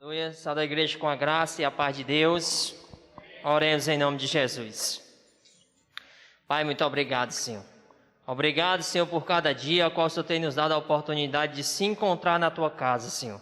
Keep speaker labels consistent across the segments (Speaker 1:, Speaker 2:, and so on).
Speaker 1: Aleluia. Salve a igreja com a graça e a paz de Deus. Oremos em nome de Jesus. Pai, muito obrigado, Senhor. Obrigado, Senhor, por cada dia ao qual o Senhor tem nos dado a oportunidade de se encontrar na Tua casa, Senhor.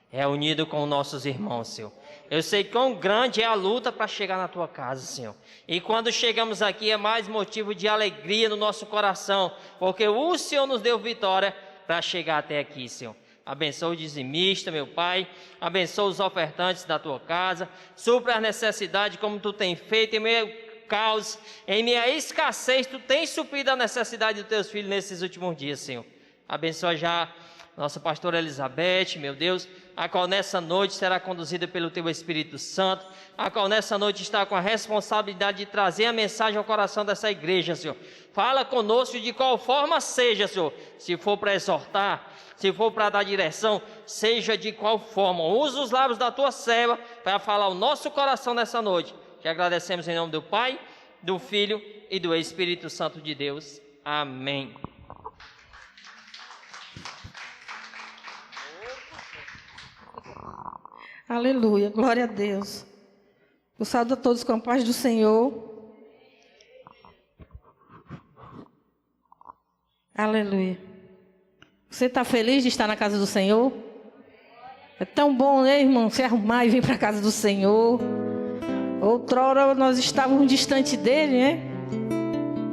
Speaker 1: Reunido com nossos irmãos, Senhor. Eu sei quão grande é a luta para chegar na Tua casa, Senhor. E quando chegamos aqui é mais motivo de alegria no nosso coração, porque o Senhor nos deu vitória para chegar até aqui, Senhor. Abençoa o dizimista, meu Pai. Abençoa os ofertantes da Tua casa. Supra as necessidades como Tu tem feito em meio caos, em minha escassez. Tu tens suprido a necessidade dos Teus filhos nesses últimos dias, Senhor. Abençoa já nossa pastora Elizabeth, meu Deus, a qual nessa noite será conduzida pelo Teu Espírito Santo, a qual nessa noite está com a responsabilidade de trazer a mensagem ao coração dessa igreja, Senhor. Fala conosco de qual forma seja, Senhor. Se for para exortar, se for para dar direção, seja de qual forma. Usa os lábios da Tua serva para falar o nosso coração nessa noite. Te agradecemos em nome do Pai, do Filho e do Espírito Santo de Deus. Amém.
Speaker 2: Aleluia, glória a Deus. Eu saúdo a todos com a paz do Senhor. Aleluia. Você está feliz de estar na casa do Senhor? É tão bom, né, irmão, se arrumar e vir para a casa do Senhor. Outrora nós estávamos distante dele, né?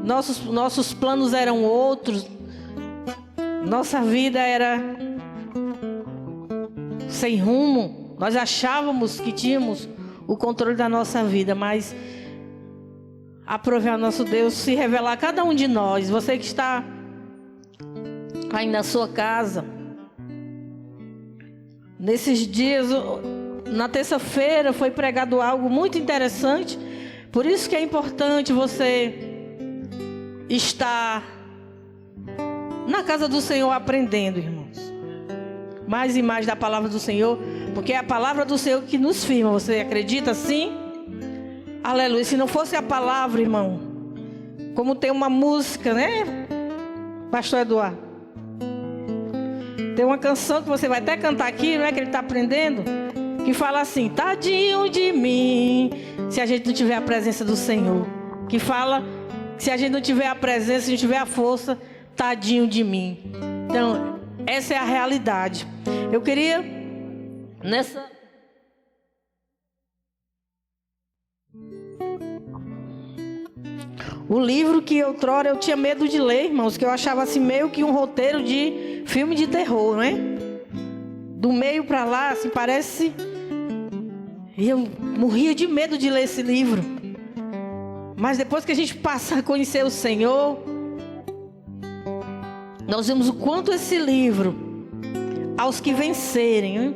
Speaker 2: Nossos planos eram outros. Nossa vida era sem rumo. Nós achávamos que tínhamos o controle da nossa vida, mas aprove ao nosso Deus se revelar a cada um de nós. Você que está aí na sua casa, nesses dias, na terça-feira foi pregado algo muito interessante. Por isso que é importante você estar na casa do Senhor aprendendo, irmãos. Mais e mais da palavra do Senhor, porque é a palavra do Senhor que nos firma. Você acredita assim? Aleluia. Se não fosse a palavra, irmão, como tem uma música, né, Pastor Eduardo? Tem uma canção que você vai até cantar aqui, não é que ele está aprendendo? Que fala assim: tadinho de mim, se a gente não tiver a presença do Senhor. Que fala, se a gente não tiver a presença, se não tiver a força, tadinho de mim. Então, essa é a realidade. Eu queria, nessa... O livro que outrora eu tinha medo de ler, irmãos, que eu achava assim meio que um roteiro de filme de terror, né? Do meio para lá, assim, parece... E eu morria de medo de ler esse livro. Mas depois que a gente passa a conhecer o Senhor, nós vemos o quanto esse livro, aos que vencerem, né?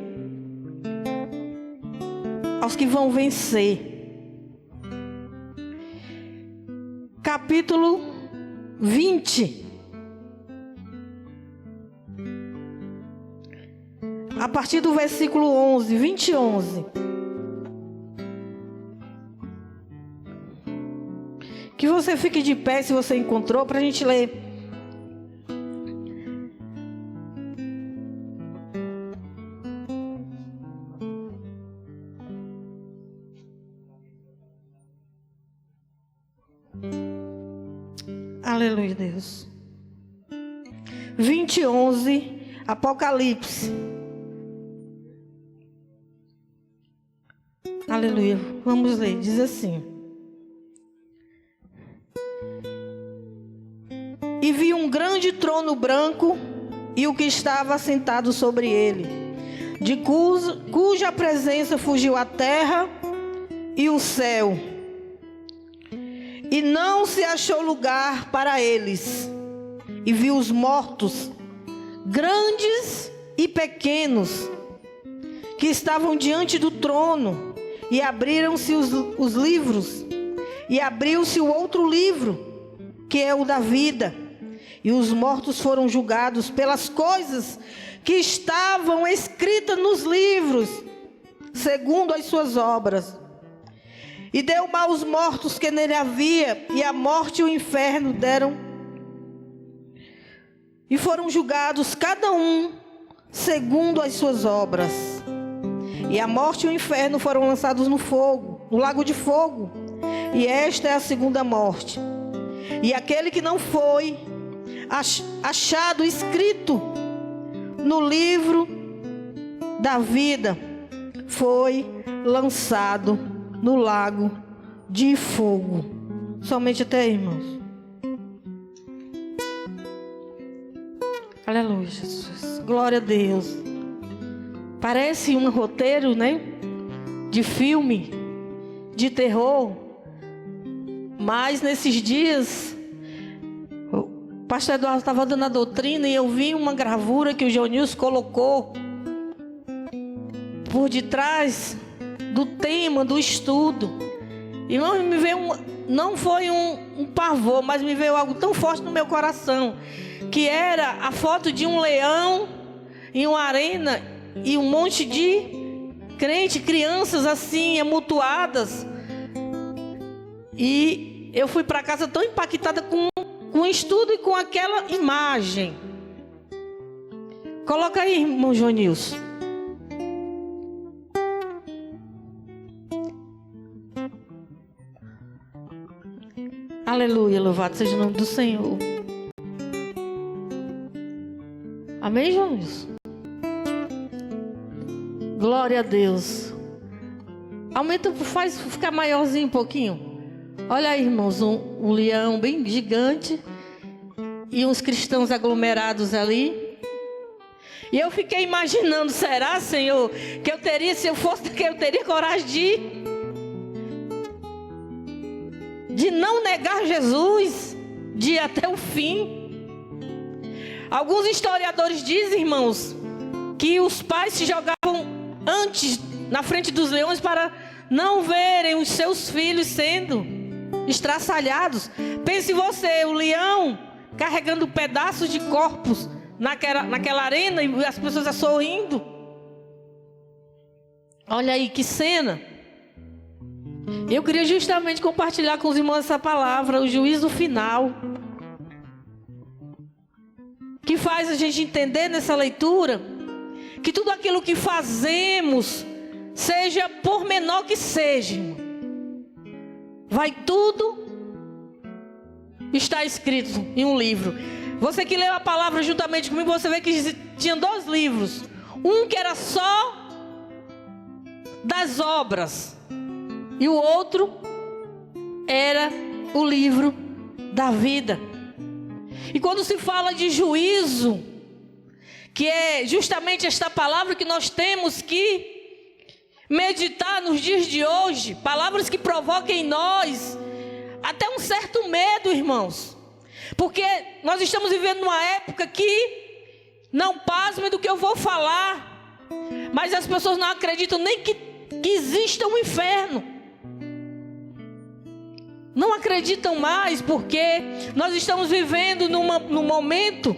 Speaker 2: Aos que vão vencer. Capítulo 20. A partir do versículo 11, 20 e 11. Que você fique de pé se você encontrou, para a gente ler. Aleluia, Deus. 20 e 11, Apocalipse. Aleluia, vamos ler, diz assim: e vi um grande trono branco e o que estava sentado sobre ele, de cuja presença fugiu a terra e o céu, e não se achou lugar para eles. E vi os mortos, grandes e pequenos, que estavam diante do trono, e abriram-se os livros, e abriu-se o outro livro, que é o da vida, e os mortos foram julgados pelas coisas que estavam escritas nos livros, segundo as suas obras. E deu mal aos mortos que nele havia, e a morte e o inferno deram, e foram julgados cada um segundo as suas obras. E a morte e o inferno foram lançados no fogo, no lago de fogo. E esta é a segunda morte. E aquele que não foi achado escrito no livro da vida foi lançado no lago de fogo. Somente até aí, irmãos. Aleluia, Jesus. Glória a Deus. Parece um roteiro, né? De filme, de terror. Mas nesses dias, o pastor Eduardo estava dando a doutrina e eu vi uma gravura que o Jonilson colocou por detrás do tema, do estudo. E me veio não foi um pavor, mas me veio algo tão forte no meu coração, que era a foto de um leão em uma arena e um monte de crianças assim, amontoadas. E eu fui para casa tão impactada com o estudo e com aquela imagem. Coloca aí, irmão Jonilson. Aleluia, louvado seja o nome do Senhor. Amém, Jonilson? Glória a Deus. Aumenta, faz ficar maiorzinho um pouquinho. Olha aí, irmãos, um leão bem gigante e uns cristãos aglomerados ali. E eu fiquei imaginando, será, Senhor, que eu teria, se eu fosse daqui, eu teria coragem de não negar Jesus, de ir até o fim. Alguns historiadores dizem, irmãos, que os pais se jogavam antes na frente dos leões para não verem os seus filhos sendo estraçalhados. Pense você, o leão carregando pedaços de corpos naquela arena e as pessoas sorrindo. Olha aí que cena. Eu queria justamente compartilhar com os irmãos essa palavra, o juízo final, que faz a gente entender nessa leitura que tudo aquilo que fazemos, seja por menor que seja, vai tudo estar escrito em um livro. Você que leu a palavra juntamente comigo, você vê que tinha 2 livros. Um que era só das obras e o outro era o livro da vida. E quando se fala de juízo, que é justamente esta palavra que nós temos que meditar nos dias de hoje, palavras que provoquem em nós até um certo medo, irmãos, porque nós estamos vivendo numa época que, não pasmem do que eu vou falar, mas as pessoas não acreditam nem que exista um inferno. Não acreditam mais, porque nós estamos vivendo num momento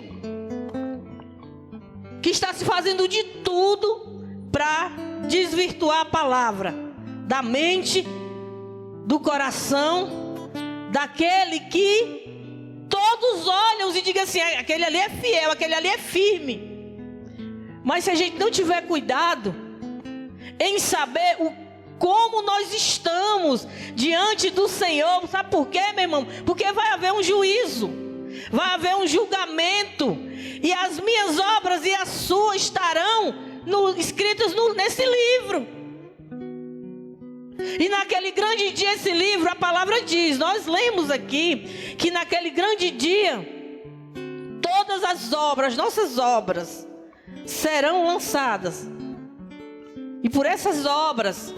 Speaker 2: que está se fazendo de tudo para desvirtuar a palavra da mente, do coração, daquele que todos olham e digam assim: aquele ali é fiel, aquele ali é firme. Mas se a gente não tiver cuidado em saber como nós estamos diante do Senhor, sabe por quê, meu irmão? Porque vai haver um juízo, vai haver um julgamento, e as minhas obras e as suas estarão escritas nesse livro. E naquele grande dia, esse livro, a palavra diz, nós lemos aqui, que naquele grande dia, todas as obras, nossas obras, serão lançadas. E por essas obras,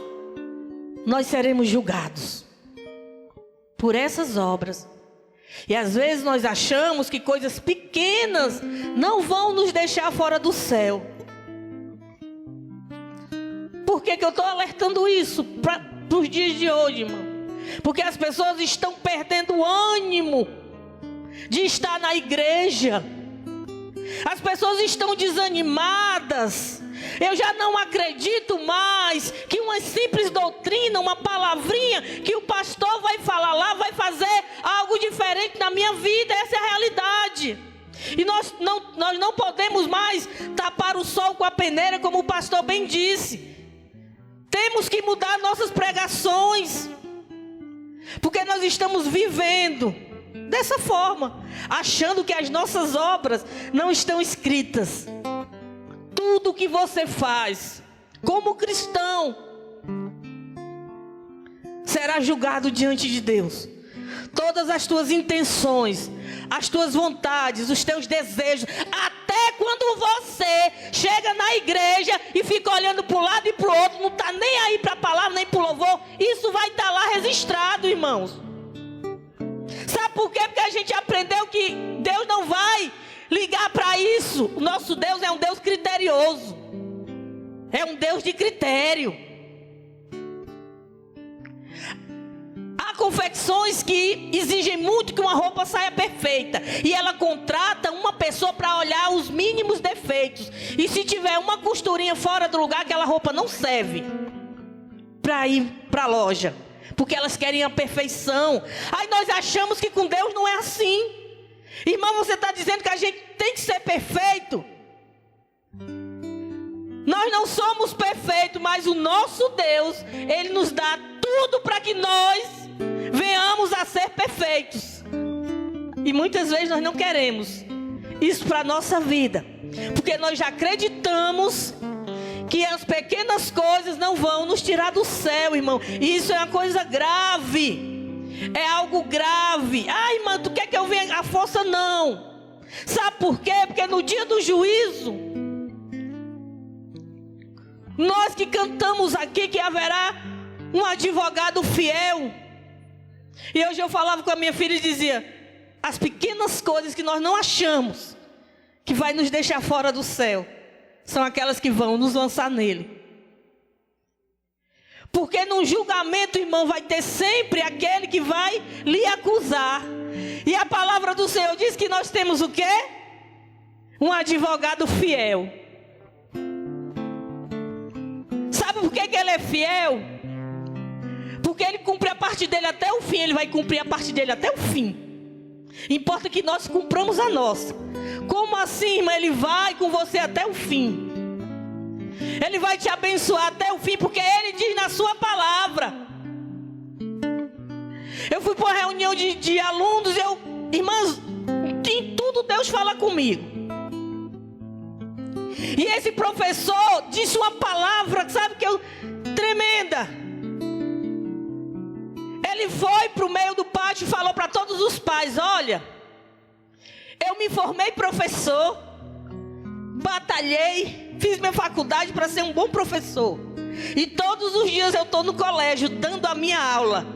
Speaker 2: nós seremos julgados. Por essas obras. E às vezes nós achamos que coisas pequenas não vão nos deixar fora do céu. Por que eu estou alertando isso para os dias de hoje, irmão? Porque as pessoas estão perdendo o ânimo de estar na igreja. As pessoas estão desanimadas. Eu já não acredito mais que uma simples doutrina, uma palavrinha que o pastor vai falar lá, vai fazer algo diferente na minha vida. Essa é a realidade. E nós não podemos mais tapar o sol com a peneira, como o pastor bem disse. Temos que mudar nossas pregações, porque nós estamos vivendo dessa forma, achando que as nossas obras não estão escritas. Tudo que você faz como cristão será julgado diante de Deus. Todas as tuas intenções, as tuas vontades, os teus desejos, até quando você chega na igreja e fica olhando para um lado e para o outro, não está nem aí para a palavra, nem para o louvor, isso vai estar lá registrado, irmãos. Sabe por quê? Porque a gente aprendeu que Deus não vai ligar para isso. O nosso Deus é um Deus criterioso, é um Deus de critério. Há confecções que exigem muito que uma roupa saia perfeita, e ela contrata uma pessoa para olhar os mínimos defeitos, e se tiver uma costurinha fora do lugar, aquela roupa não serve para ir para a loja, porque elas querem a perfeição. Aí nós achamos que com Deus não é assim. Irmão, você está dizendo que a gente tem que ser perfeito? Nós não somos perfeitos, mas o nosso Deus, Ele nos dá tudo para que nós venhamos a ser perfeitos. E muitas vezes nós não queremos isso para a nossa vida, porque nós já acreditamos que as pequenas coisas não vão nos tirar do céu, irmão. E isso é uma coisa grave. É algo grave. Ai, irmão, tu quer que eu venha à força? Não. Sabe por quê? Porque no dia do juízo, nós que cantamos aqui que haverá um advogado fiel. E hoje eu falava com a minha filha e dizia: as pequenas coisas que nós não achamos que vai nos deixar fora do céu são aquelas que vão nos lançar nele. Porque no julgamento, irmão, vai ter sempre aquele que vai lhe acusar. E a palavra do Senhor diz que nós temos o quê? Um advogado fiel. Sabe por que ele é fiel? Porque ele cumpre a parte dele até o fim. Ele vai cumprir a parte dele até o fim. Importa que nós cumpramos a nossa. Como assim, irmã? Ele vai com você até o fim. Ele vai te abençoar até o fim, porque Ele diz na sua palavra. Eu fui para uma reunião de alunos, irmãs, em tudo Deus fala comigo. E esse professor disse uma palavra, sabe, tremenda. Ele foi para o meio do pátio e falou para todos os pais: olha, eu me formei professor, batalhei, fiz minha faculdade para ser um bom professor. E todos os dias eu estou no colégio dando a minha aula.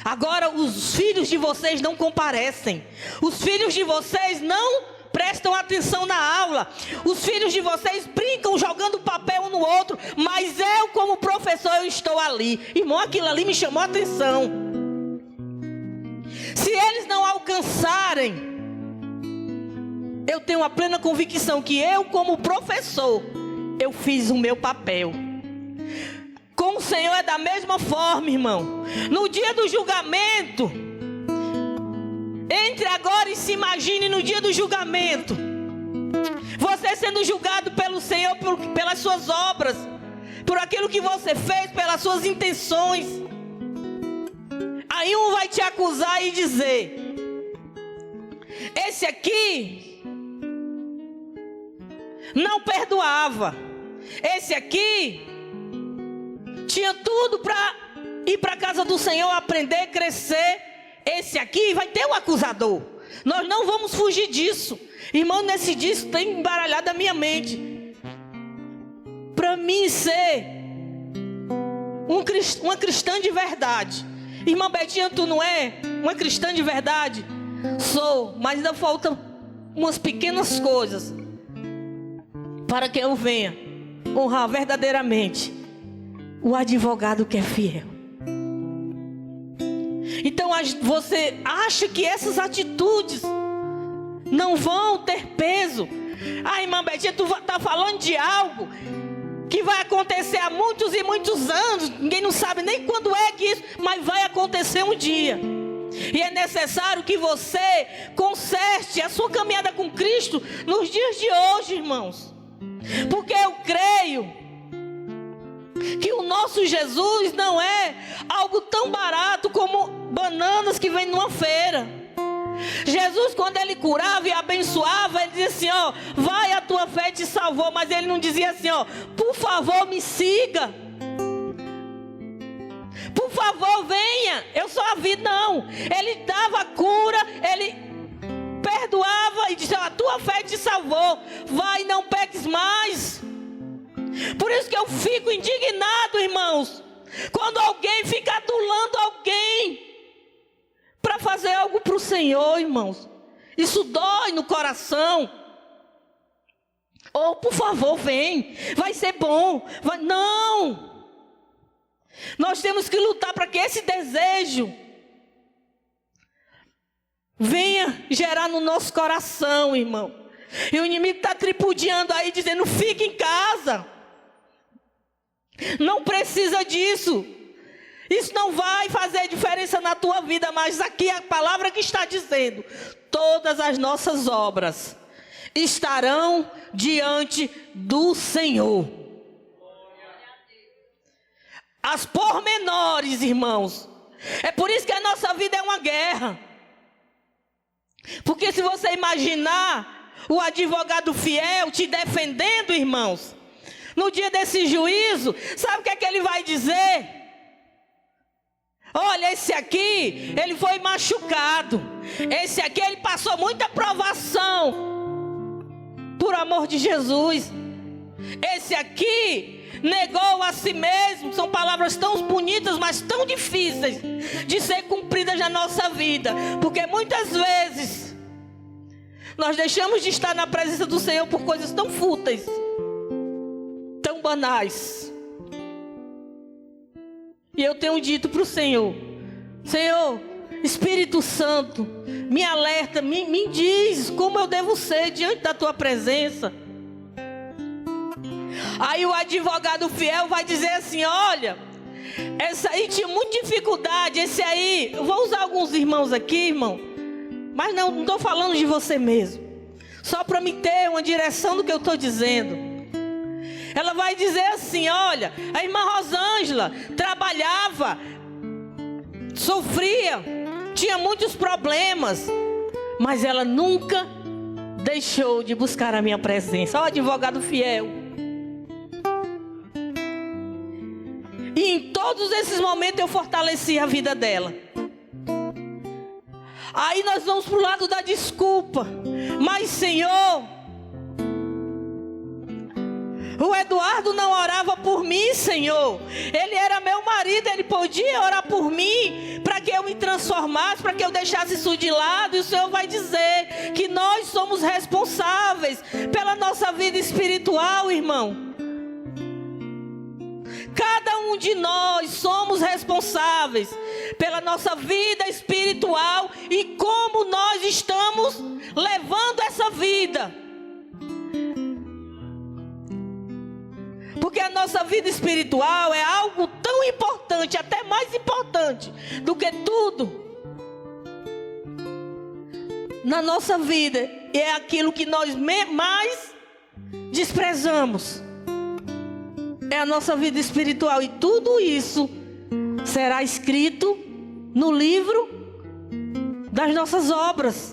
Speaker 2: Agora os filhos de vocês não comparecem. Os filhos de vocês não prestam atenção na aula. Os filhos de vocês brincam jogando papel um no outro. Mas eu, como professor, eu estou ali. Irmão, aquilo ali me chamou a atenção. Se eles não alcançarem, eu tenho a plena convicção que eu, como professor, eu fiz o meu papel. Com o Senhor é da mesma forma, irmão. No dia do julgamento, entre agora e se imagine no dia do julgamento, você sendo julgado pelo Senhor pelas suas obras, por aquilo que você fez, pelas suas intenções. Aí um vai te acusar e dizer: esse aqui não perdoava, esse aqui tinha tudo para ir para a casa do Senhor, aprender, crescer. Esse aqui vai ter um acusador. Nós não vamos fugir disso. Irmão, nesse dia isso tem embaralhado a minha mente. Para mim ser uma cristã de verdade. Irmã Betinha, tu não é uma cristã de verdade? Sou, mas ainda faltam umas pequenas coisas para que eu venha honrar verdadeiramente o advogado que é fiel. Então você acha que essas atitudes não vão ter peso? Ah, irmã Betinha, tu está falando de algo que vai acontecer há muitos e muitos anos. Ninguém não sabe nem quando é que isso, mas vai acontecer um dia. E é necessário que você conserte a sua caminhada com Cristo nos dias de hoje, irmãos. Porque eu creio que o nosso Jesus não é algo tão barato como bananas que vem numa feira. Jesus, quando ele curava e abençoava, ele dizia assim, ó, vai, a tua fé te salvou. Mas ele não dizia assim, ó, por favor me siga, por favor venha, eu sou a vida. Não, ele dava cura, ele perdoava e dizia, a tua fé te salvou, vai, não peques mais. Por isso que eu fico indignado, irmãos, quando alguém fica adulando alguém para fazer algo para o Senhor, irmãos. Isso dói no coração. Oh, por favor, vem, vai ser bom. Não! Nós temos que lutar para que esse desejo venha gerar no nosso coração, irmão. E o inimigo está tripudiando aí, dizendo, fica em casa. Não precisa disso. Isso não vai fazer diferença na tua vida, mas aqui a palavra que está dizendo, todas as nossas obras estarão diante do Senhor. As pormenores, irmãos. É por isso que a nossa vida é uma guerra. Porque se você imaginar o advogado fiel te defendendo, irmãos, no dia desse juízo, sabe o que é que ele vai dizer? Olha, esse aqui, ele foi machucado. Esse aqui, ele passou muita provação por amor de Jesus. Esse aqui negou a si mesmo. São palavras tão bonitas, mas tão difíceis de ser cumpridas na nossa vida. Porque muitas vezes nós deixamos de estar na presença do Senhor por coisas tão fúteis, tão banais. E eu tenho dito para o Senhor, Senhor, Espírito Santo, me alerta, me diz como eu devo ser diante da tua presença. Aí o advogado fiel vai dizer assim, olha, esse aí tinha muita dificuldade, esse aí, eu vou usar alguns irmãos aqui, irmão, mas não estou falando de você mesmo, só para me ter uma direção do que eu estou dizendo. Ela vai dizer assim, olha, a irmã Rosângela trabalhava, sofria, tinha muitos problemas, mas ela nunca deixou de buscar a minha presença. Ó, advogado fiel. E em todos esses momentos eu fortaleci a vida dela. Aí nós vamos para o lado da desculpa. Mas, Senhor, o Eduardo não orava por mim, Senhor. Ele era meu marido, ele podia orar por mim, para que eu me transformasse, para que eu deixasse isso de lado. E o Senhor vai dizer que nós somos responsáveis pela nossa vida espiritual, irmão. Cada um de nós somos responsáveis pela nossa vida espiritual e como nós estamos levando essa vida. Porque a nossa vida espiritual é algo tão importante, até mais importante do que tudo na nossa vida. E é aquilo que nós mais desprezamos. É a nossa vida espiritual. E tudo isso será escrito no livro das nossas obras.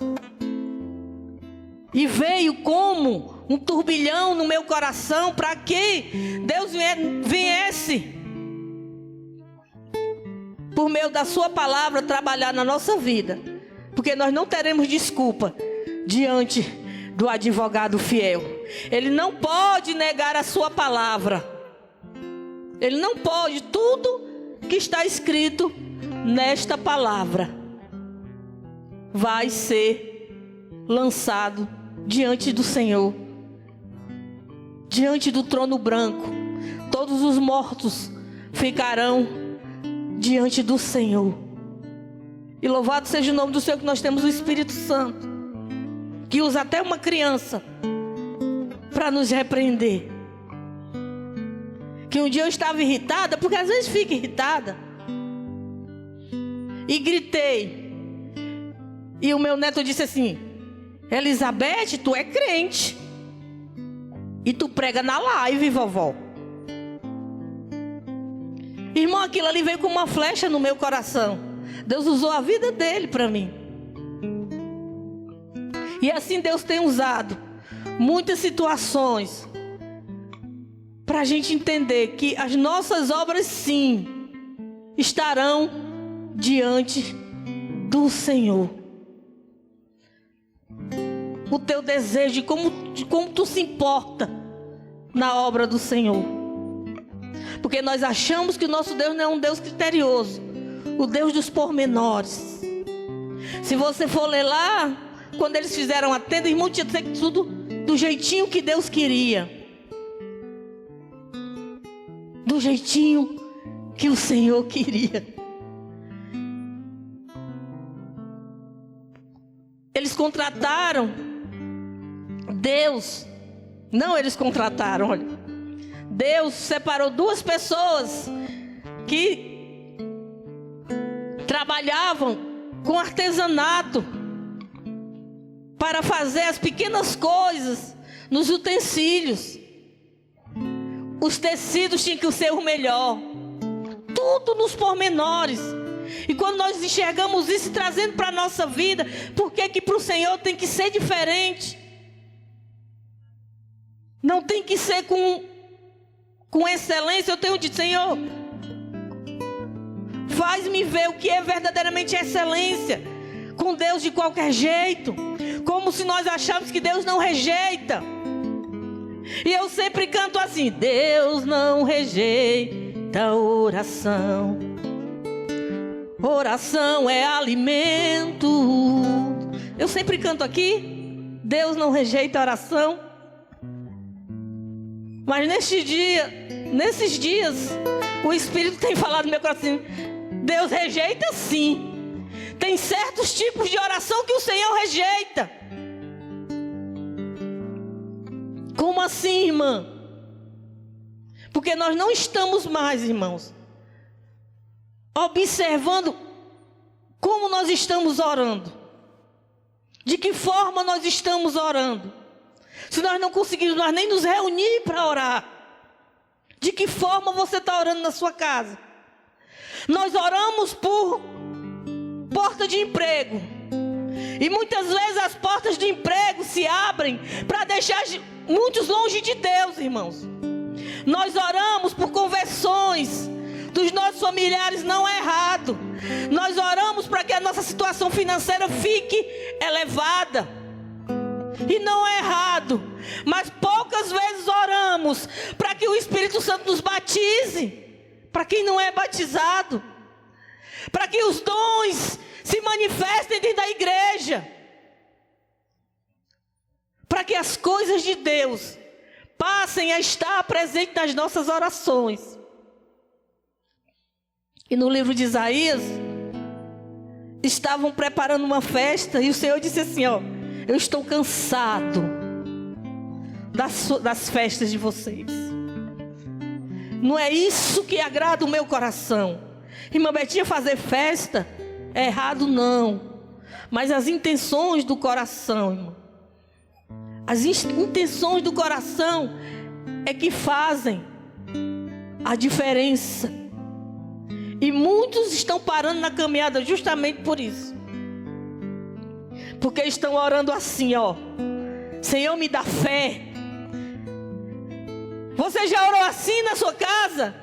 Speaker 2: E veio como um turbilhão no meu coração para que Deus viesse, por meio da sua palavra, trabalhar na nossa vida. Porque nós não teremos desculpa diante do advogado fiel. Ele não pode negar a sua palavra. Ele não pode. Tudo que está escrito nesta palavra vai ser lançado diante do Senhor, diante do trono branco. Todos os mortos ficarão diante do Senhor. E louvado seja o nome do Senhor, que nós temos o Espírito Santo, que usa até uma criança para nos repreender. Que um dia eu estava irritada, porque às vezes fica irritada, e gritei. E o meu neto disse assim: Elizabeth, tu é crente e tu prega na live, vovó. Irmão, aquilo ali veio como uma flecha no meu coração. Deus usou a vida dele para mim. E assim Deus tem usado muitas situações para a gente entender que as nossas obras sim estarão diante do Senhor. O teu desejo de como tu se importa na obra do Senhor. Porque nós achamos que o nosso Deus não é um Deus criterioso, o Deus dos pormenores. Se você for ler lá, quando eles fizeram a tenda, irmão, tinha que ser tudo do jeitinho que Deus queria. Do jeitinho que o Senhor queria. Eles contrataram Deus. Não, eles contrataram, olha. Deus separou duas pessoas que trabalhavam com artesanato para fazer as pequenas coisas nos utensílios. Os tecidos tinham que ser o melhor. Tudo nos pormenores. E quando nós enxergamos isso trazendo para a nossa vida, por que que para o Senhor tem que ser diferente? Não tem que ser com excelência. Eu tenho dito, Senhor, faz-me ver o que é verdadeiramente excelência com Deus de qualquer jeito, como se nós achamos que Deus não rejeita. E eu sempre canto assim: Deus não rejeita oração. Oração é alimento. Eu sempre canto aqui: Deus não rejeita oração. Mas nesses dias, o Espírito tem falado no meu coração: Deus rejeita sim. Tem certos tipos de oração que o Senhor rejeita. Como assim, irmã? Porque nós não estamos mais, irmãos, observando como nós estamos orando. De que forma nós estamos orando. Se nós não conseguimos nós nem nos reunir para orar. De que forma você está orando na sua casa? Nós oramos por porta de emprego. E muitas vezes as portas de emprego se abrem para deixar muitos longe de Deus, irmãos. Nós oramos por conversões dos nossos familiares, não é errado. Nós oramos para que a nossa situação financeira fique elevada. E não é errado. Mas poucas vezes oramos para que o Espírito Santo nos batize. Para quem não é batizado. Para que os dons se manifestem dentro da igreja. Para que as coisas de Deus passem a estar presentes nas nossas orações. E no livro de Isaías, estavam preparando uma festa e o Senhor disse assim, ó: eu estou cansado das festas de vocês. Não é isso que agrada o meu coração. Irmã Betinha, fazer festa é errado, não. Mas as intenções do coração, irmão, as intenções do coração é que fazem a diferença. E muitos estão parando na caminhada justamente por isso. Porque estão orando assim, ó: Senhor, me dá fé. Você já orou assim na sua casa?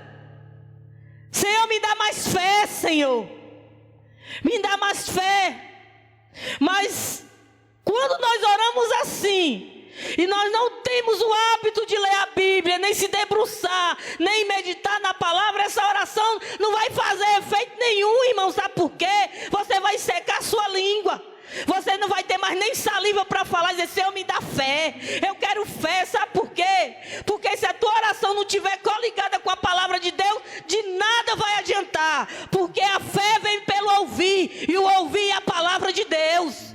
Speaker 2: Senhor, me dá mais fé, Senhor. Me dá mais fé. Mas quando nós oramos assim, e nós não temos o hábito de ler a Bíblia, nem se debruçar, nem meditar na palavra, essa oração não vai fazer efeito nenhum, irmão. Sabe por quê? Você vai secar a sua língua. Você não vai ter mais nem saliva para falar e dizer: Senhor, me dá fé. Eu quero fé. Sabe por quê? Porque se a tua oração não estiver coligada com a palavra de Deus, de nada vai adiantar. Porque a fé vem pelo ouvir, e o ouvir é a palavra de Deus.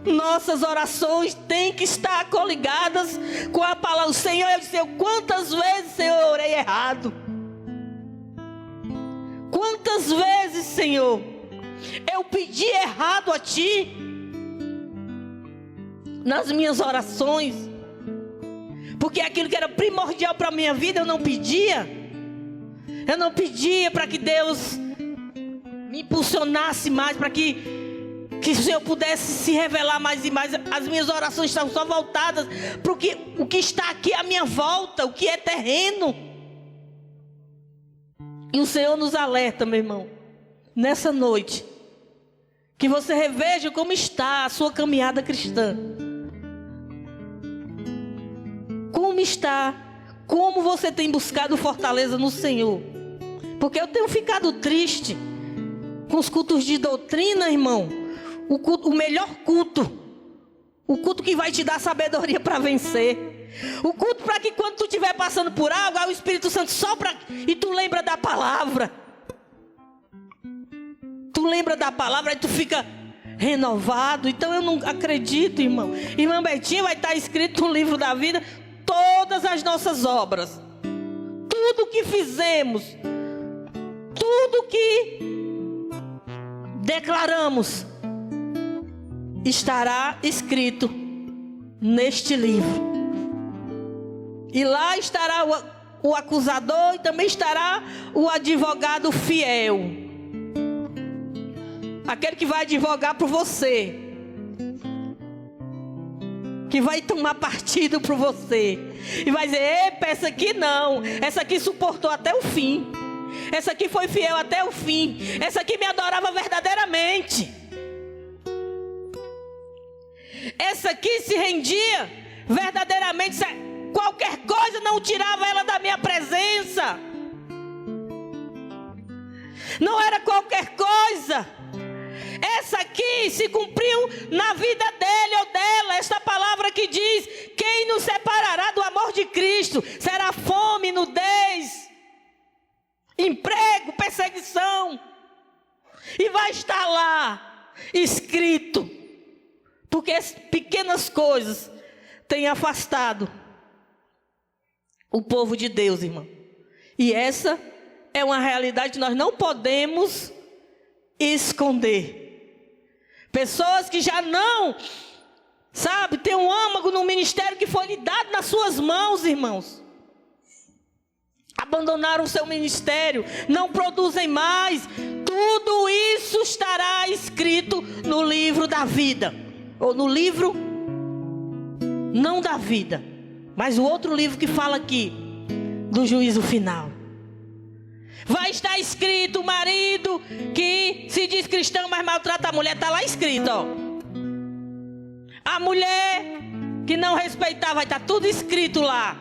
Speaker 2: Nossas orações têm que estar coligadas com a palavra. O Senhor, eu disse: quantas vezes, Senhor, eu orei errado? Quantas vezes, Senhor, eu pedi errado a Ti nas minhas orações? Porque aquilo que era primordial para a minha vida eu não pedia. Eu não pedia para que Deus me impulsionasse mais, para que o Senhor pudesse se revelar mais e mais. As minhas orações estavam só voltadas para o que está aqui à minha volta, o que é terreno. E o Senhor nos alerta, meu irmão, nessa noite, que você reveja como está a sua caminhada cristã. Como está, como você tem buscado fortaleza no Senhor. Porque eu tenho ficado triste com os cultos de doutrina, irmão. O melhor culto. O culto que vai te dar sabedoria para vencer. O culto para que quando tu estiver passando por algo, o Espírito Santo sopra e tu lembra da palavra. Tu lembra da palavra e tu fica renovado. Então eu não acredito, irmão. Irmã Betinha, vai estar escrito no livro da vida todas as nossas obras. Tudo que fizemos. Tudo que declaramos estará escrito neste livro. E lá estará o acusador e também estará o advogado fiel. Aquele que vai advogar por você. Que vai tomar partido por você. E vai dizer, epa, essa aqui não. Essa aqui suportou até o fim. Essa aqui foi fiel até o fim. Essa aqui me adorava verdadeiramente. Essa aqui se rendia verdadeiramente. Qualquer coisa não tirava ela da minha presença. Não era qualquer coisa. Essa aqui se cumpriu na vida dele ou dela. Esta palavra que diz: quem nos separará do amor de Cristo? Será fome, nudez, emprego, perseguição. E vai estar lá escrito. Porque as pequenas coisas têm afastado o povo de Deus, irmão. E essa é uma realidade que nós não podemos esconder. Pessoas que já não, sabe, tem um âmago no ministério que foi lhe dado nas suas mãos, irmãos. Abandonaram o seu ministério, não produzem mais. Tudo isso estará escrito no livro da vida. Ou no livro, não da vida, mas o outro livro que fala aqui, do juízo final. Vai estar escrito: o marido que se diz cristão, mas maltrata a mulher. Está lá escrito, ó. A mulher que não respeitar, vai estar tudo escrito lá.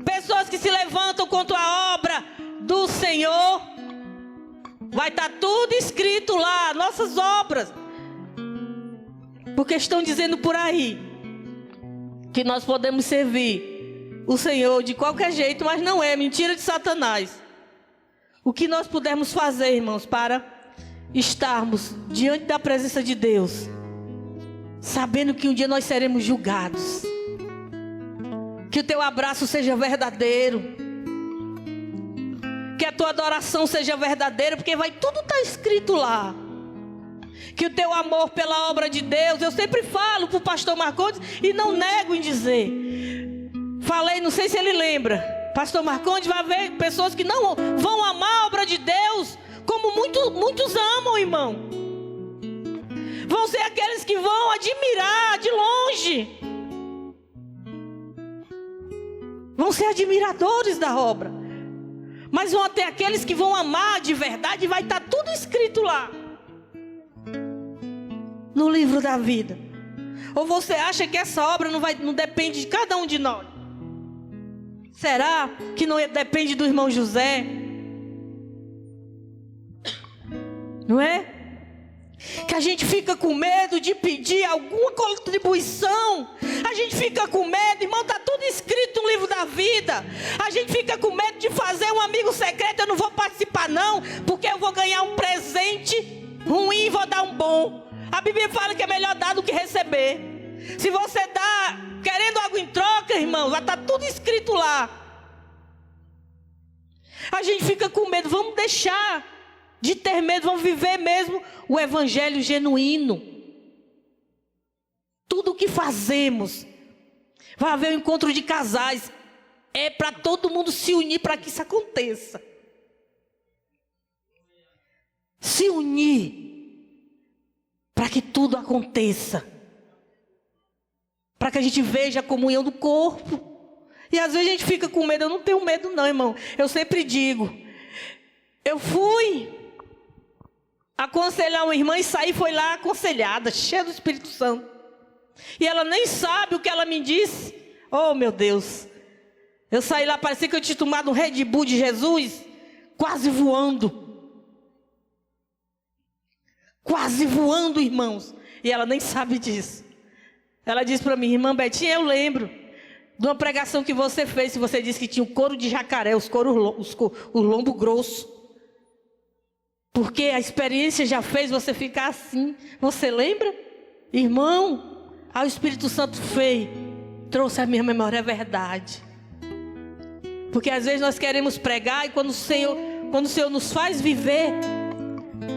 Speaker 2: Pessoas que se levantam contra a obra do Senhor, vai estar tudo escrito lá. Nossas obras. Porque estão dizendo por aí que nós podemos servir o Senhor de qualquer jeito, mas não é, mentira de Satanás. O que nós pudermos fazer, irmãos, para estarmos diante da presença de Deus, sabendo que um dia nós seremos julgados. Que o teu abraço seja verdadeiro. Que a tua adoração seja verdadeira, porque tudo está escrito lá. Que o teu amor pela obra de Deus, eu sempre falo para o pastor Marcondes e não nego em dizer. Falei, não sei se ele lembra. Pastor Marcondes, vai ver pessoas que não vão amar a obra de Deus como muitos amam, irmão. Vão ser aqueles que vão admirar de longe. Vão ser admiradores da obra. Mas vão ter aqueles que vão amar de verdade e vai estar tudo escrito lá. No livro da vida. Ou você acha que essa obra não depende de cada um de nós? Será que não depende do irmão José? Não é? Que a gente fica com medo de pedir alguma contribuição. A gente fica com medo, irmão, está tudo escrito no livro da vida. A gente fica com medo de fazer um amigo secreto. Eu não vou participar não, porque eu vou ganhar um presente ruim e vou dar um bom. A Bíblia fala que é melhor dar do que receber. Se você dá querendo algo em troca, irmão, vai estar tudo escrito lá. A gente fica com medo. Vamos deixar de ter medo. Vamos viver mesmo o evangelho genuíno. Tudo o que fazemos Vai haver um encontro de casais. É para todo mundo se unir para que isso aconteça. Se unir para que tudo aconteça. Para que a gente veja a comunhão do corpo. E às vezes a gente fica com medo. Eu não tenho medo não, irmão. Eu sempre digo. Eu fui aconselhar uma irmã e saí, foi lá aconselhada, cheia do Espírito Santo. E ela nem sabe o que ela me disse. Oh, meu Deus. Eu saí lá, parecia que eu tinha tomado um Red Bull de Jesus, quase voando. Quase voando, irmãos. E ela nem sabe disso. Ela disse para mim, irmã Betinha, eu lembro de uma pregação que você fez, que você disse que tinha o couro de jacaré, o lombo grosso. Porque a experiência já fez você ficar assim. Você lembra? Irmão, o Espírito Santo fez, trouxe a minha memória, é verdade. Porque às vezes nós queremos pregar e quando o Senhor nos faz viver,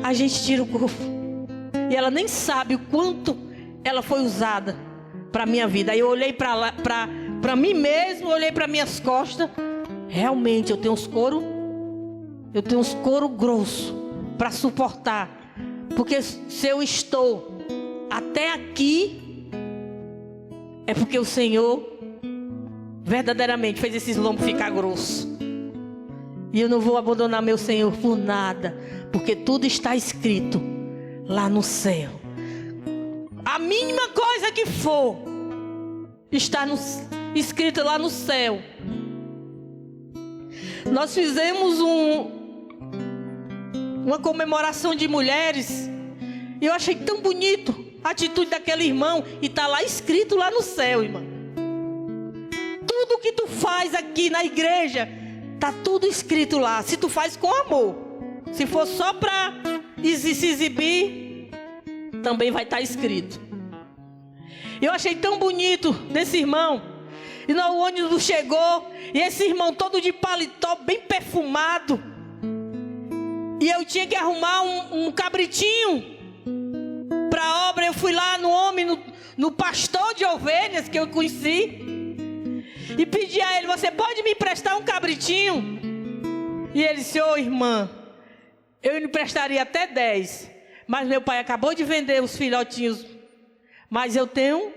Speaker 2: a gente tira o corpo. E ela nem sabe o quanto ela foi usada para a minha vida. Aí eu olhei para mim mesmo, olhei para minhas costas. Realmente eu tenho uns couro grosso para suportar. Porque se eu estou até aqui, é porque o Senhor verdadeiramente fez esses lombos ficar grossos. E eu não vou abandonar meu Senhor por nada, porque tudo está escrito lá no céu. A mínima coisa que for está escrito lá no céu. Nós fizemos uma comemoração de mulheres e eu achei tão bonito a atitude daquele irmão. E está lá escrito lá no céu, irmão. Tudo que tu faz aqui na igreja, está tudo escrito lá. Se tu faz com amor. Se for só para se exibir, também vai estar escrito. Eu achei tão bonito desse irmão. E o ônibus chegou, e esse irmão todo de paletó, bem perfumado. E eu tinha que arrumar um cabritinho para a obra. Eu fui lá no homem, no pastor de ovelhas que eu conheci, e pedi a ele, você pode me emprestar um cabritinho? E ele disse, ô irmã, eu lhe emprestaria até 10, mas meu pai acabou de vender os filhotinhos, mas eu tenho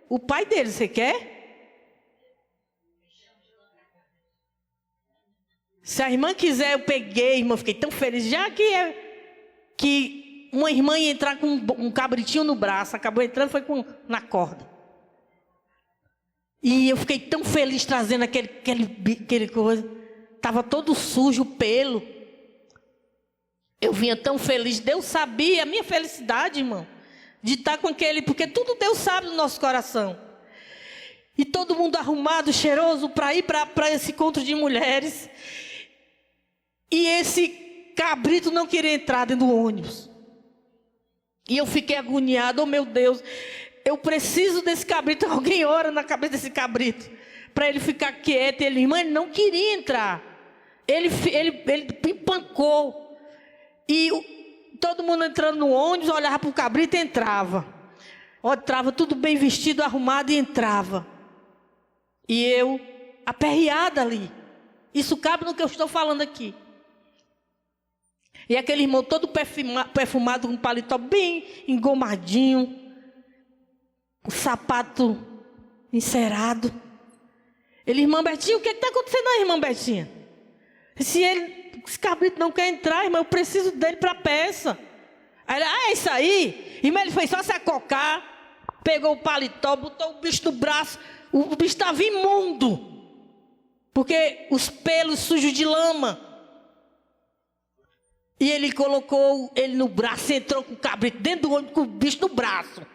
Speaker 2: o pai dele, você quer? Se a irmã quiser, eu peguei, irmã, fiquei tão feliz, já que uma irmã ia entrar com um cabritinho no braço, acabou entrando, foi na corda. E eu fiquei tão feliz trazendo aquele coisa, estava todo sujo, o pelo. Eu vinha tão feliz, Deus sabia a minha felicidade, irmão, de estar com aquele, porque tudo Deus sabe no nosso coração. E todo mundo arrumado, cheiroso, para ir para esse encontro de mulheres. E esse cabrito não queria entrar dentro do ônibus. E eu fiquei agoniado, oh meu Deus, eu preciso desse cabrito. Alguém ora na cabeça desse cabrito, para ele ficar quieto. Ele, irmã, ele não queria entrar. Ele empancou. E todo mundo entrando no ônibus, olhava para o cabrito e entrava. Entrava tudo bem vestido, arrumado e entrava. E eu, aperreada ali. Isso cabe no que eu estou falando aqui. E aquele irmão todo perfumado, com um paletó bem engomadinho, o sapato encerado. Ele, irmã Betinha, o que está acontecendo aí, irmã Betinha? Esse cabrito não quer entrar, irmão, eu preciso dele para a peça. Aí ele, é isso aí? Irmão, ele foi só se acocar, pegou o paletó, botou o bicho no braço. O bicho estava imundo, porque os pelos sujos de lama. E ele colocou ele no braço, entrou com o cabrito dentro do ônibus, com o bicho no braço.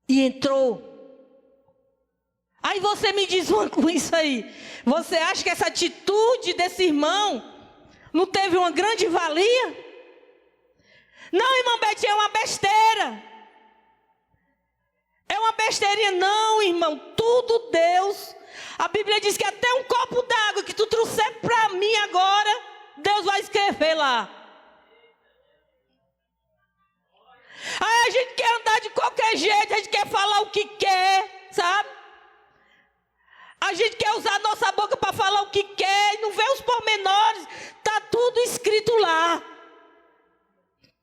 Speaker 2: E entrou. Aí você me diz com isso aí, você acha que essa atitude desse irmão não teve uma grande valia? Não, irmã Betinha, é uma besteira. É uma besteirinha, não, irmão. Tudo Deus. A Bíblia diz que até um copo d'água que tu trouxer para mim agora, Deus vai escrever lá. Aí a gente quer andar de qualquer jeito, a gente quer falar o que quer, sabe? gente quer usar a nossa boca para falar o que quer e não vê os pormenores. Está tudo escrito lá.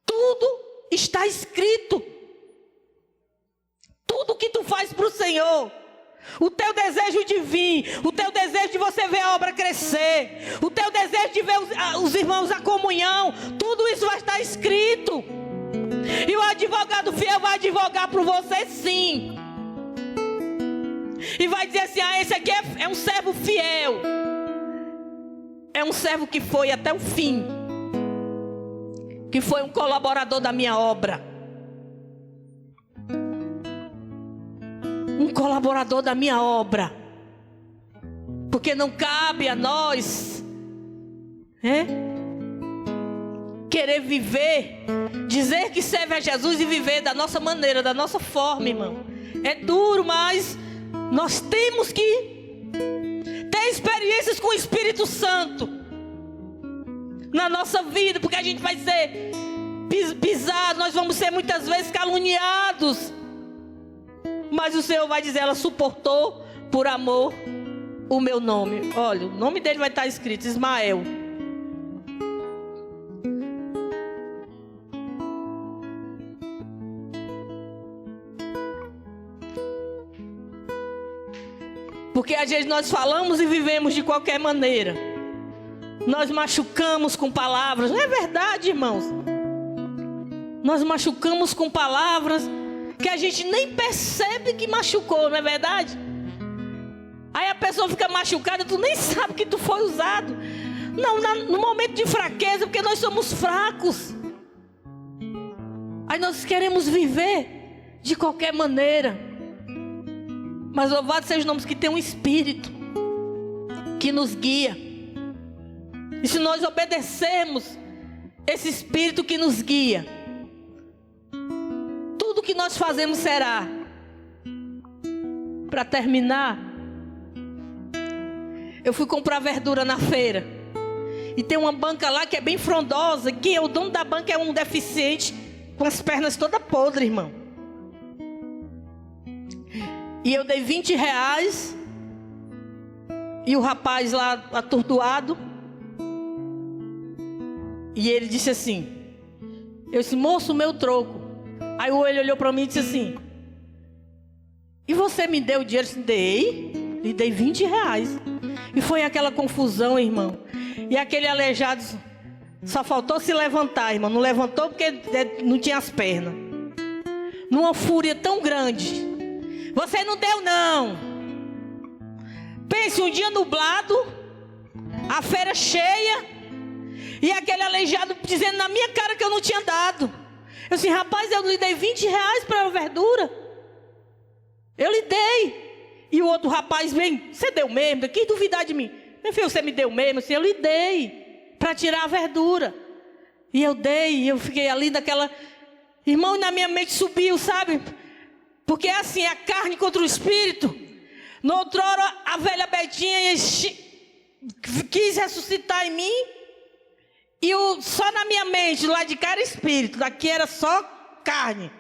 Speaker 2: Tudo está escrito. Tudo que tu faz para o Senhor. O teu desejo de vir, o teu desejo de você ver a obra crescer, o teu desejo de ver os irmãos a comunhão, tudo isso vai estar escrito. E o advogado fiel vai advogar por você, sim. E vai dizer assim: esse aqui é um servo fiel. É um servo que foi até o fim, que foi um colaborador da minha obra. Um colaborador da minha obra. Porque não cabe a nós querer viver, dizer que serve a Jesus e viver da nossa maneira, da nossa forma, irmão. É duro, mas nós temos que ter experiências com o Espírito Santo na nossa vida, porque a gente vai ser pisado, nós vamos ser muitas vezes caluniados. Mas o Senhor vai dizer: ela suportou por amor o meu nome. Olha, o nome dele vai estar escrito Ismael. Porque às vezes nós falamos e vivemos de qualquer maneira. Nós machucamos com palavras. Não é verdade, irmãos? Nós machucamos com palavras que a gente nem percebe que machucou, não é verdade? Aí a pessoa fica machucada, tu nem sabe que tu foi usado. Não, no momento de fraqueza, porque nós somos fracos. Aí nós queremos viver de qualquer maneira. Mas louvado seja o nome que tem um Espírito que nos guia. E se nós obedecermos esse Espírito que nos guia, tudo que nós fazemos será. Para terminar, eu fui comprar verdura na feira. E tem uma banca lá que é bem frondosa. Que o dono da banca é um deficiente com as pernas todas podres, irmão. E eu dei R$20. E o rapaz lá atordoado. E ele disse assim: eu disse: moço, meu troco. Aí ele olhou para mim e disse assim: e você me deu o dinheiro? Eu disse: dei. Lhe dei R$20. E foi aquela confusão, irmão. E aquele aleijado só faltou se levantar, irmão. Não levantou porque não tinha as pernas. Numa fúria tão grande. Você não deu, não. Pense, um dia nublado, a feira cheia, e aquele aleijado dizendo na minha cara que eu não tinha dado. Eu disse: rapaz, eu lhe dei R$20 para a verdura. Eu lhe dei. E o outro rapaz vem: você deu mesmo? Quem duvidar de mim? Meu filho, você me deu mesmo? Assim, eu lhe dei para tirar a verdura. E eu dei, e eu fiquei ali naquela... Irmão, na minha mente subiu, sabe? Porque é assim, a carne contra o espírito. No outrora, a velha Betinha quis ressuscitar em mim. E só na minha mente, lá de cá era espírito, daqui era só carne.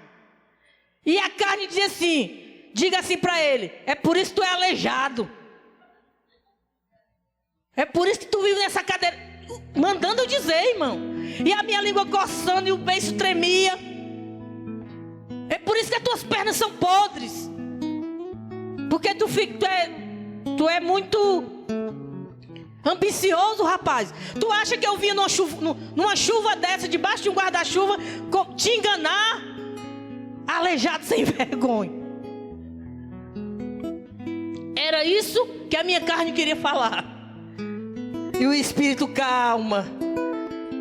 Speaker 2: E a carne dizia assim, diga assim para ele: é por isso que tu é aleijado. É por isso que tu vive nessa cadeira. Mandando eu dizer, irmão. E a minha língua coçando e o beiço tremia. É por isso que as tuas pernas são podres. Porque tu é muito ambicioso, rapaz. Tu acha que eu vinha numa chuva dessa, debaixo de um guarda-chuva, te enganar? Aleijado sem vergonha. Era isso que a minha carne queria falar. E o espírito: calma.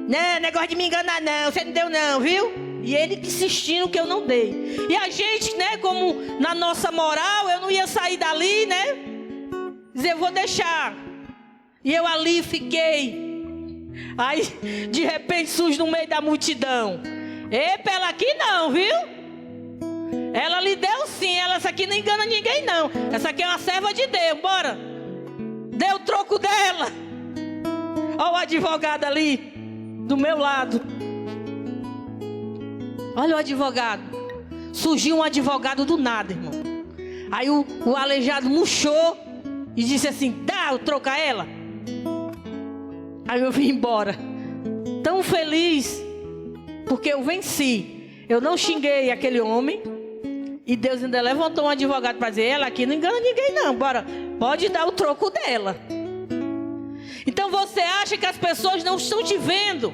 Speaker 2: Não, negócio de me enganar não, você não deu não, viu? E ele insistindo que eu não dei. E a gente, né, como na nossa moral, eu não ia sair dali, né? Dizer: eu vou deixar. E eu ali fiquei. Aí, de repente, surge no meio da multidão: epa, ela aqui não, viu? Ela lhe deu sim, essa aqui não engana ninguém não. Essa aqui é uma serva de Deus, bora. Deu o troco dela. Olha o advogado ali, do meu lado. Olha o advogado. Surgiu um advogado do nada, irmão. Aí o aleijado murchou. e disse assim: dá o troco a ela. Aí eu vim embora, tão feliz, porque eu venci. Eu não xinguei aquele homem, e Deus ainda levantou um advogado para dizer: ela aqui não engana ninguém não, bora, pode dar o troco dela. Então você acha que as pessoas não estão te vendo,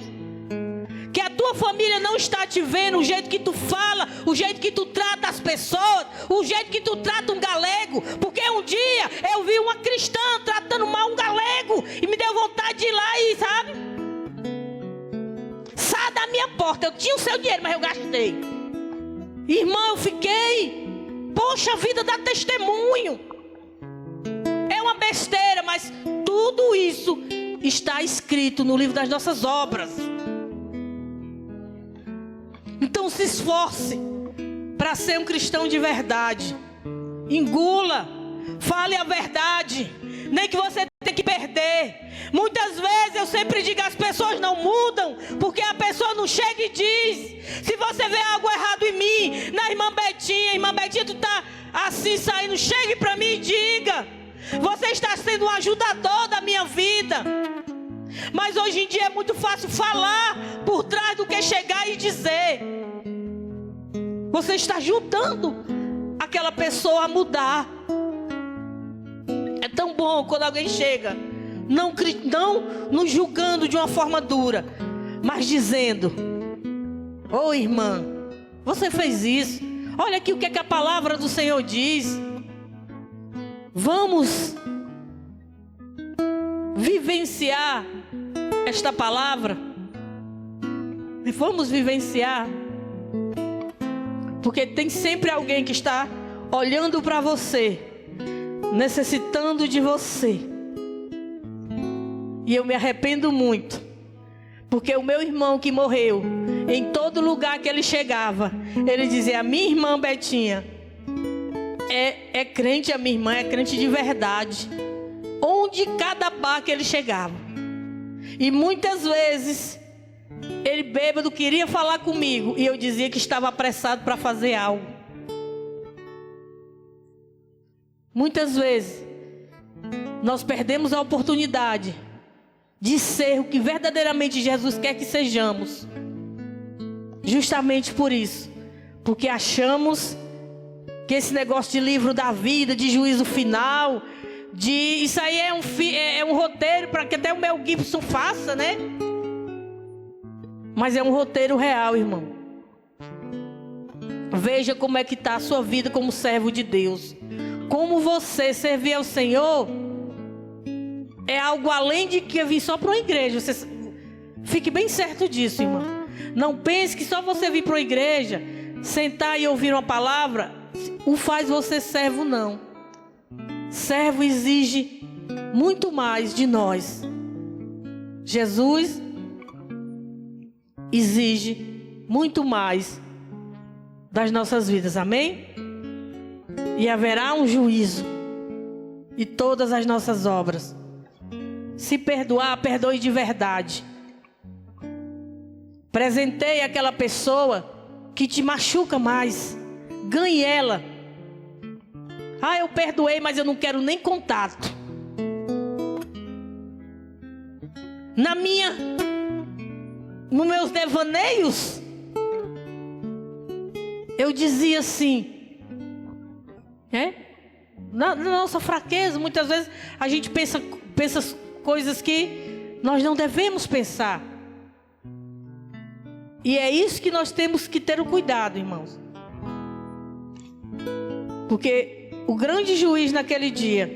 Speaker 2: que a tua família não está te vendo, o jeito que tu fala, o jeito que tu trata as pessoas, o jeito que tu trata um galego. Porque um dia eu vi uma cristã tratando mal um galego e me deu vontade de ir lá e, sabe, sai da minha porta. Eu tinha o seu dinheiro, mas eu gastei. Irmão, eu fiquei, poxa, a vida dá testemunho. É uma besteira, mas tudo isso está escrito no livro das nossas obras. Então se esforce para ser um cristão de verdade. Engula, fale a verdade, nem que você tenha que perder. Muitas vezes eu sempre digo: as pessoas não mudam porque a pessoa não chega e diz. Se você vê algo errado em mim, na irmã Betinha, tu tá assim saindo, chegue para mim e diga: você está sendo um ajudador da minha vida. Mas hoje em dia é muito fácil falar por trás do que chegar e dizer. Você está ajudando aquela pessoa a mudar. É tão bom quando alguém chega, não nos julgando de uma forma dura, mas dizendo: ô irmã, você fez isso, olha aqui o que é que a palavra do Senhor diz. Vamos vivenciar esta palavra. E vamos vivenciar. Porque tem sempre alguém que está olhando para você, necessitando de você. E eu me arrependo muito, porque o meu irmão que morreu, em todo lugar que ele chegava, ele dizia: a minha irmã Betinha é crente, a minha irmã é crente de verdade. Onde cada bar que ele chegava. E muitas vezes ele bêbado queria falar comigo, e eu dizia que estava apressado para fazer algo. Muitas vezes nós perdemos a oportunidade de ser o que verdadeiramente Jesus quer que sejamos, justamente por isso, porque achamos que esse negócio de livro da vida, de juízo final, isso aí é um roteiro para que até o Mel Gibson faça, né? Mas é um roteiro real, irmão. Veja como é que está a sua vida como servo de Deus. Como você servir ao Senhor é algo além de que vir só para uma igreja. Você fique bem certo disso, irmão. Não pense que só você vir para uma igreja, sentar e ouvir uma palavra, o faz você servo, não. Servo exige muito mais de nós. Jesus exige muito mais das nossas vidas, amém? E haverá um juízo de todas as nossas obras. Se perdoar, perdoe de verdade. Presenteie aquela pessoa que te machuca mais. Ganhe ela. Ah, eu perdoei, mas eu não quero nem contato. Nos meus devaneios, eu dizia assim, na nossa fraqueza, muitas vezes a gente pensa coisas que nós não devemos pensar. E é isso que nós temos que ter o cuidado, irmãos. Porque o grande juiz naquele dia,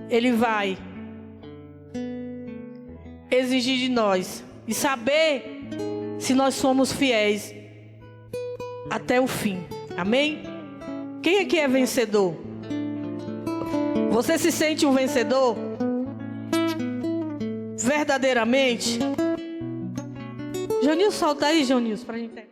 Speaker 2: ele vai exigir de nós e saber se nós somos fiéis até o fim. Amém? Quem aqui é vencedor? Você se sente um vencedor? Verdadeiramente? Jonilson, solta aí, Jonilson, pra gente ter.